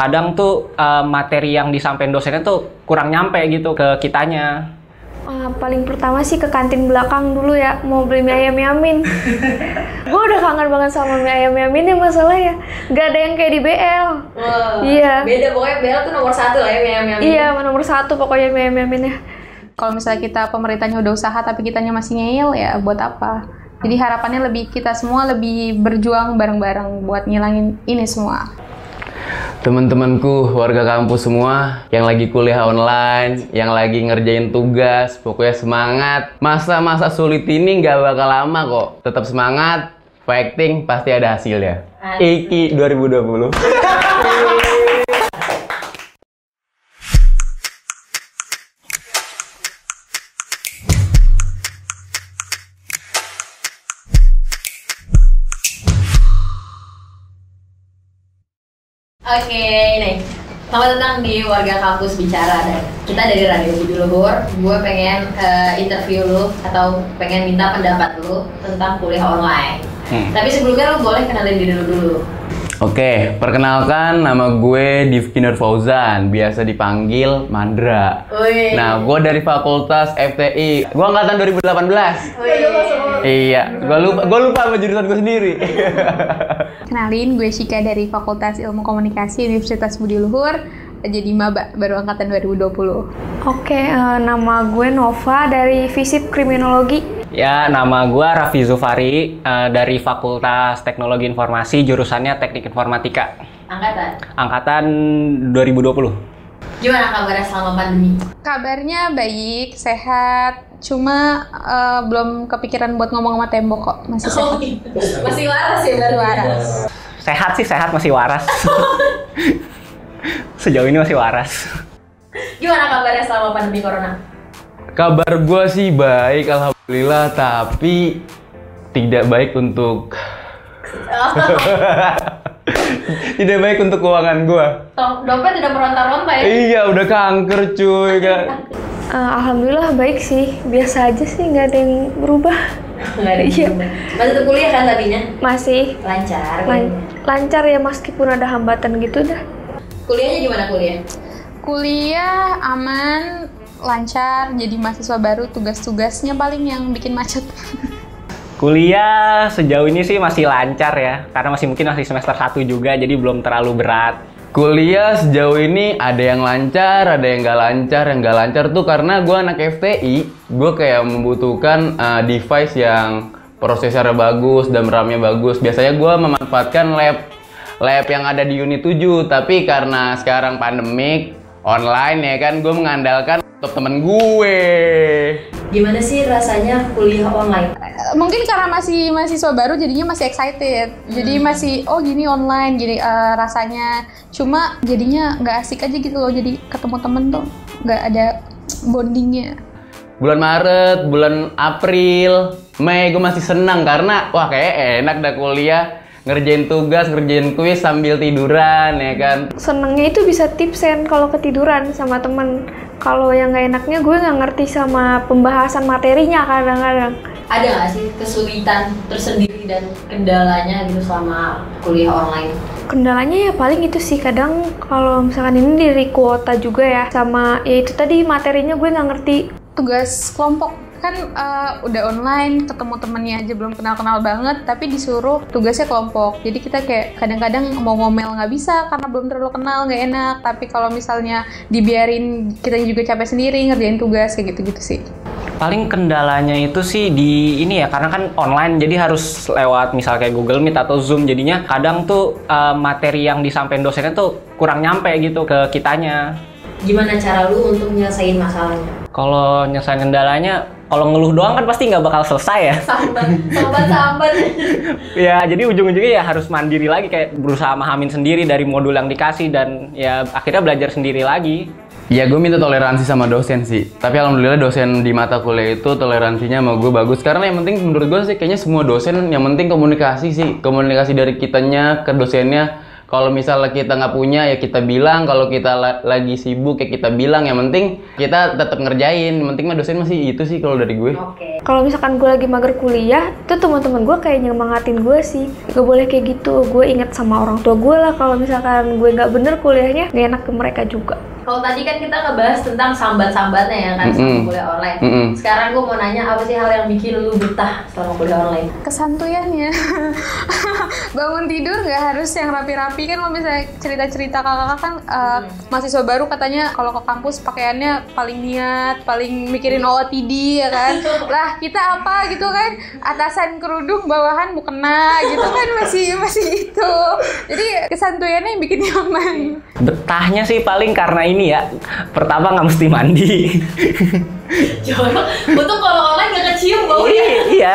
Kadang tuh materi yang disampaikan dosennya tuh kurang nyampe gitu ke kitanya. Paling pertama sih ke kantin belakang dulu ya, mau beli mie ayam Yamin. Gue udah kangen banget sama mie ayam Yamin ya, masalahnya gak ada yang kayak di BL. Wow. Iya. Beda, pokoknya BL tuh nomor 1 lah ya mie ayam Yamin. Iya, nomor 1 pokoknya mie ayam Yamin ya. Kalau misalnya kita pemerintahnya udah usaha tapi kitanya masih ngeyel, ya buat apa? Jadi harapannya lebih kita semua lebih berjuang bareng-bareng buat ngilangin ini semua. Teman-temanku, warga kampus semua yang lagi kuliah online, yang lagi ngerjain tugas, pokoknya semangat. Masa-masa sulit ini nggak bakal lama kok. Tetap semangat, fighting pasti ada hasilnya. Iki 2020. Oke, nih. Selamat datang di Warga Kampus Bicara. Dan kita dari Radio Budi Luhur. Gue pengen interview lu atau pengen minta pendapat lu tentang kuliah online. Tapi sebelumnya lu boleh kenalin diri lu dulu. Oke, perkenalkan nama gue Divkinar Fauzan, biasa dipanggil Mandra. Wih. Nah, gue dari Fakultas FTI. Gue angkatan 2018. Iya, gue lupa sama jurusan gue sendiri. Kenalin, gue Shika dari Fakultas Ilmu Komunikasi Universitas Budi Luhur, jadi maba baru angkatan 2020. Oke, nama gue Nova dari FISIP Kriminologi. Ya, nama gue Raffi Zufari dari Fakultas Teknologi Informasi, jurusannya Teknik Informatika. Angkatan 2020. Gimana kabarnya selama pandemi? Kabarnya baik, sehat, cuma belum kepikiran buat ngomong sama tembok kok, masih sehat. Masih waras ya berarti? Waras. Sehat sih, sehat, masih waras. Sejauh ini masih waras. Gimana kabarnya selama pandemi corona? Kabar gue sih baik, alhamdulillah, tapi tidak baik untuk tidak baik untuk keuangan gue. Dompet udah meronta-ronta ya? Iya, udah kanker cuy kan. Alhamdulillah baik sih, biasa aja sih, nggak ada yang berubah. Nggak ada yang berubah. Masih tetap kuliah kan tadinya? Masih Lancar. lancar ya, meskipun ada hambatan gitu dah. Kuliahnya gimana kuliah? Kuliah aman, lancar, jadi mahasiswa baru, tugas-tugasnya paling yang bikin macet. Kuliah sejauh ini sih masih lancar ya, karena mungkin masih semester 1 juga, jadi belum terlalu berat. Kuliah sejauh ini ada yang lancar, ada yang nggak lancar. Yang nggak lancar tuh karena gue anak FTI, gue kayak membutuhkan device yang prosesornya bagus dan RAM-nya bagus. Biasanya gue memanfaatkan lab yang ada di unit 7, tapi karena sekarang pandemik online ya kan, gue mengandalkan laptop temen gue. Gimana sih rasanya kuliah online? Mungkin karena masih mahasiswa baru jadinya masih excited, jadi masih gini online gini rasanya, cuma jadinya nggak asik aja gitu loh, jadi ketemu temen tuh nggak ada bondingnya. Bulan Maret, bulan April, Mei gue masih senang karena wah kayak enak dah kuliah, ngerjain tugas, ngerjain kuis sambil tiduran ya kan. Senengnya itu bisa tipsen kalau ketiduran sama temen. Kalau yang nggak enaknya gue nggak ngerti sama pembahasan materinya kadang-kadang. Ada nggak sih kesulitan tersendiri dan kendalanya gitu selama kuliah online? Kendalanya ya paling itu sih, kadang kalau misalkan ini dari kuota juga ya, sama ya itu tadi materinya gue nggak ngerti. Tugas kelompok kan udah online, ketemu temennya aja belum kenal-kenal banget, tapi disuruh tugasnya kelompok. Jadi kita kayak kadang-kadang mau ngomel nggak bisa karena belum terlalu kenal, nggak enak. Tapi kalau misalnya dibiarin, kita juga capek sendiri ngerjain tugas kayak gitu-gitu sih. Paling kendalanya itu sih di ini ya, karena kan online, jadi harus lewat misal kayak Google Meet atau Zoom, jadinya kadang tuh materi yang disampaikan dosennya tuh kurang nyampe gitu ke kitanya. Gimana cara lu untuk nyelesain masalahnya? Kalau nyelesain kendalanya, kalau ngeluh doang kan pasti nggak bakal selesai ya. Sambat. Ya, jadi ujung-ujungnya ya harus mandiri lagi, kayak berusaha mahamin sendiri dari modul yang dikasih, dan ya akhirnya belajar sendiri lagi. Ya gue minta toleransi sama dosen sih, tapi alhamdulillah dosen di mata kuliah itu toleransinya sama gue bagus. Karena yang penting menurut gue sih kayaknya semua dosen yang penting komunikasi sih, komunikasi dari kitanya ke dosennya. Kalau misalnya kita nggak punya ya kita bilang, kalau kita lagi sibuk ya kita bilang. Yang penting kita tetap ngerjain, yang penting mah dosen masih itu sih kalau dari gue. Oke. kalau misalkan gue lagi mager kuliah, itu teman-teman gue kayak nyemangatin gue sih. Gak boleh kayak gitu, gue inget sama orang tua gue lah kalau misalkan gue nggak bener kuliahnya, gak enak ke mereka juga. Kalau tadi kan kita ngebahas tentang sambat-sambatnya ya kan selama kuliah online. Sekarang gue mau nanya, apa sih hal yang bikin lu betah selama kuliah online? Kesantuyannya. Bangun tidur nggak harus yang rapi-rapi kan. Kalau misalnya cerita-cerita kakak kan mahasiswa baru katanya kalau ke kampus pakaiannya paling niat, paling mikirin OOTD ya kan. Lah kita apa gitu kan, atasan kerudung, bawahan mukena gitu kan, masih itu. Jadi kesantuyannya yang bikin nyaman. Betahnya sih paling karena ini ya, pertama nggak mesti mandi. Untung kalau online nggak kecium baunya. Iya,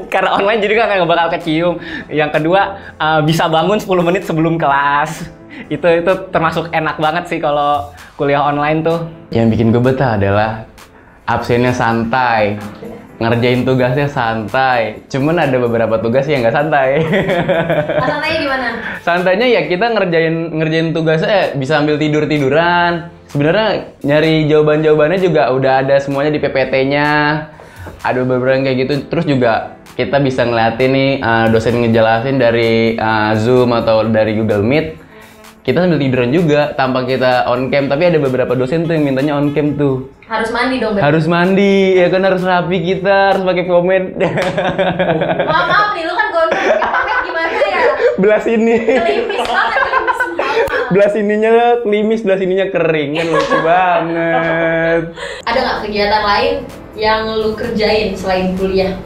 karena online jadi nggak bakal kecium. Yang kedua, bisa bangun 10 menit sebelum kelas. Itu termasuk enak banget sih kalau kuliah online tuh. Yang bikin gue betah adalah absennya santai, ngerjain tugasnya santai. Cuman ada beberapa tugas yang nggak santai. Santainya gimana? Santainya ya kita ngerjain tugasnya bisa sambil tiduran. Sebenarnya nyari jawabannya juga udah ada semuanya di PPT-nya. Ada beberapa yang kayak gitu. Terus juga kita bisa ngeliatin nih dosen ngejelasin dari Zoom atau dari Google Meet. Kita sambil tiduran juga tanpa kita on cam. Tapi ada beberapa dosen tuh yang mintanya on cam tuh. Harus mandi dong, Beb. Harus mandi, ya kan, harus rapi kita, harus pakai pomade. Maaf nih, lu kan gondrong, pomade gimana ya? Belah sini. Kelimis banget, kelimis semua. Belah sininya klimis, belah sininya kering, kan lucu banget. Ada nggak kegiatan lain yang lu kerjain selain kuliah?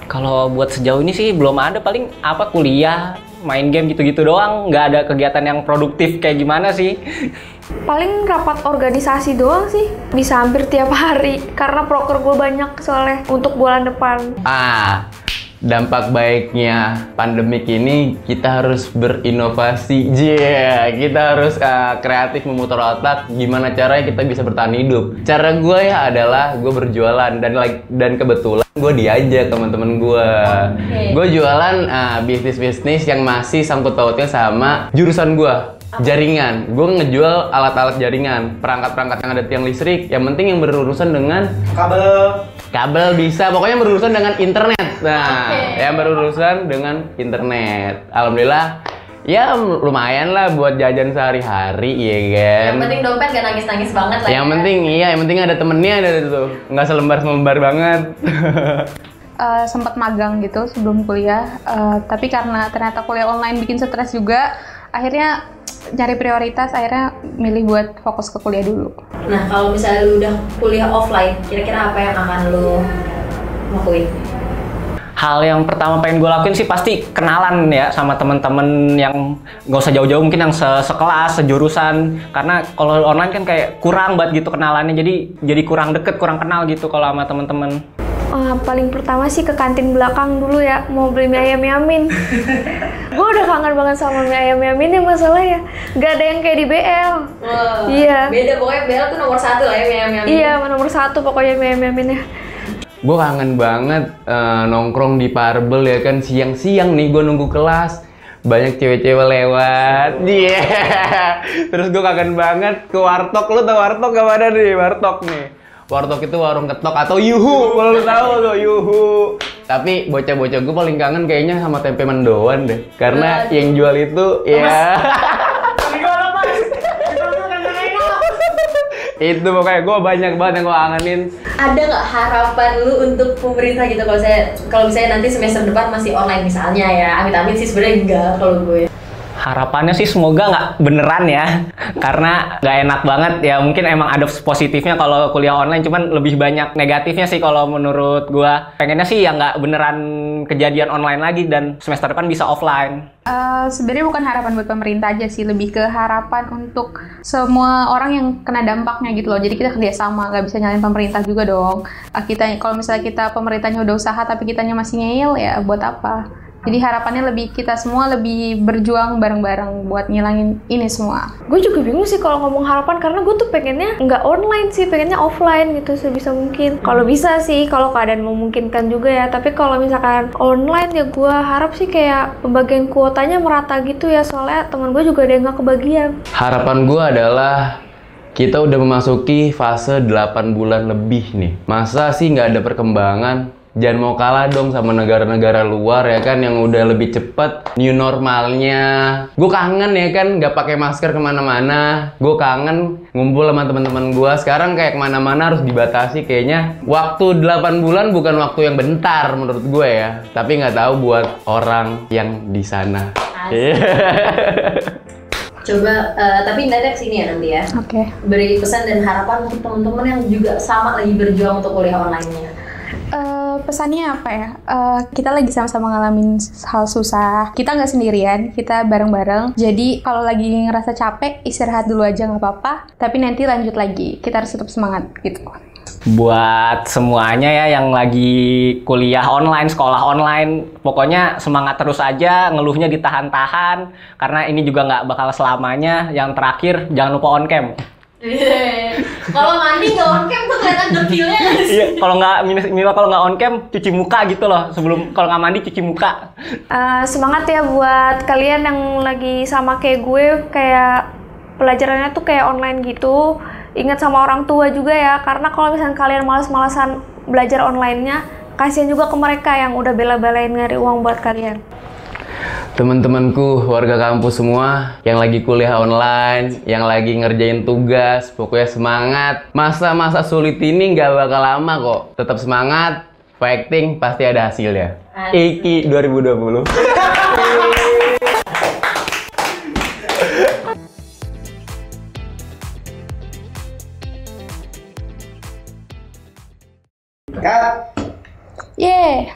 Kalau buat sejauh ini sih belum ada, paling apa kuliah, main game gitu-gitu doang, nggak ada kegiatan yang produktif kayak gimana sih. Paling rapat organisasi doang sih, bisa hampir tiap hari karena proker gue banyak soalnya untuk bulan depan. Dampak baiknya pandemik ini kita harus berinovasi, kita harus kreatif, memutar otak gimana caranya kita bisa bertahan hidup. Cara gue ya adalah gue berjualan dan kebetulan gue diajak teman-teman gue. Gue jualan bisnis yang masih sangkut pautnya sama jurusan gue. Jaringan, gue ngejual alat-alat jaringan, perangkat-perangkat yang ada tiang listrik, yang penting yang berurusan dengan kabel bisa, pokoknya berurusan dengan internet. Nah, yang berurusan dengan internet. Alhamdulillah, ya lumayan lah buat jajan sehari-hari, ya kan. Yang penting dompet gak nangis-nangis banget lah. Yang penting, iya, yang penting ada temennya, ada tuh, nggak selembar banget. Sempat magang gitu sebelum kuliah, tapi karena ternyata kuliah online bikin stres juga, akhirnya cari prioritas, akhirnya milih buat fokus ke kuliah dulu. Nah, kalau misalnya lu udah kuliah offline, kira-kira apa yang akan lu lakuin? Hal yang pertama pengen gue lakuin sih pasti kenalan ya sama temen-temen yang nggak usah jauh-jauh, mungkin yang sekelas, sejurusan. Karena kalau online kan kayak kurang banget gitu kenalannya, jadi kurang deket, kurang kenal gitu kalau sama temen-temen. Paling pertama sih ke kantin belakang dulu ya, mau beli mie ayam Yamin. Gue udah kangen banget sama mie ayam Yamin ya, masalahnya gak ada yang kayak di BL. Iya. Beda, pokoknya BL tuh nomor 1 lah ya mie ayam Yamin. Iya, nomor 1 pokoknya mie ayam Yamin ya. Gue kangen banget nongkrong di Parbel ya kan, siang-siang nih gue nunggu kelas. Banyak cewek-cewek lewat, Terus gue kangen banget ke warteg. Lu tau warteg gak ada nih, warteg nih. Warteg itu warung ketok atau yuhu, kalau lu tahu tuh yuhu. Tapi bocah-bocah gue paling kangen kayaknya sama tempe mendoan deh, karena yang jual itu ya. Itu pokoknya gue banyak banget yang gue kangenin. Ada nggak harapan lu untuk pemerintah gitu kalau misalnya nanti semester depan masih online misalnya ya? Amit-amit sih sebenarnya enggak kalau gue. Harapannya sih semoga nggak beneran ya, karena nggak enak banget ya. Mungkin emang ada positifnya kalau kuliah online, cuman lebih banyak negatifnya sih kalau menurut gua. Pengennya sih ya nggak beneran kejadian online lagi dan semester depan bisa offline. Sebenarnya bukan harapan buat pemerintah aja sih, lebih ke harapan untuk semua orang yang kena dampaknya gitu loh. Jadi kita kerjasama, nggak bisa nyalain pemerintah juga dong. Kalau misalnya kita pemerintahnya udah usaha tapi kitanya masih ngeyel, ya buat apa? Jadi harapannya kita semua lebih berjuang bareng-bareng buat ngilangin ini semua. Gue juga bingung sih kalau ngomong harapan, karena gue tuh pengennya nggak online sih, pengennya offline gitu sebisa mungkin. Kalau bisa sih, kalau keadaan memungkinkan juga ya. Tapi kalau misalkan online ya gue harap sih kayak pembagian kuotanya merata gitu ya. Soalnya teman gue juga ada yang nggak kebagian. Harapan gue adalah Kita udah memasuki fase 8 bulan lebih nih. Masa sih nggak ada perkembangan? Jangan mau kalah dong sama negara-negara luar ya kan yang udah lebih cepet new normalnya. Gue kangen ya kan nggak pakai masker kemana-mana. Gue kangen ngumpul sama teman-teman gue. Sekarang kayak kemana-mana harus dibatasi kayaknya. Waktu 8 bulan bukan waktu yang bentar menurut gue ya. Tapi nggak tahu buat orang yang di sana. Coba, tapi Nada kesini ya nanti ya. Oke. Beri pesan dan harapan untuk teman-teman yang juga sama lagi berjuang untuk kuliah online-nya. Pesannya apa ya? Kita lagi sama-sama ngalamin hal susah. Kita nggak sendirian, kita bareng-bareng. Jadi kalau lagi ngerasa capek, istirahat dulu aja nggak apa-apa. Tapi nanti lanjut lagi. Kita harus tetap semangat gitu. Buat semuanya ya yang lagi kuliah online, sekolah online, pokoknya semangat terus aja, ngeluhnya ditahan-tahan. Karena ini juga nggak bakal selamanya. Yang terakhir, jangan lupa on cam. Kalau mandi nggak on cam tuh kelihatan dekilnya nggak sih? Iya, kalau nggak on cam cuci muka gitu loh. Sebelum kalau nggak mandi cuci muka. Semangat ya buat kalian yang lagi sama kayak gue, kayak pelajarannya tuh kayak online gitu. Ingat sama orang tua juga ya, karena kalau misalnya kalian malas-malasan belajar online-nya, kasihan juga ke mereka yang udah bela-belain nyari uang buat kalian. Teman-temanku, warga kampus semua yang lagi kuliah online, yang lagi ngerjain tugas, pokoknya semangat. Masa-masa sulit ini nggak bakal lama kok. Tetap semangat, fighting pasti ada hasilnya. Iki 2020. Yeah.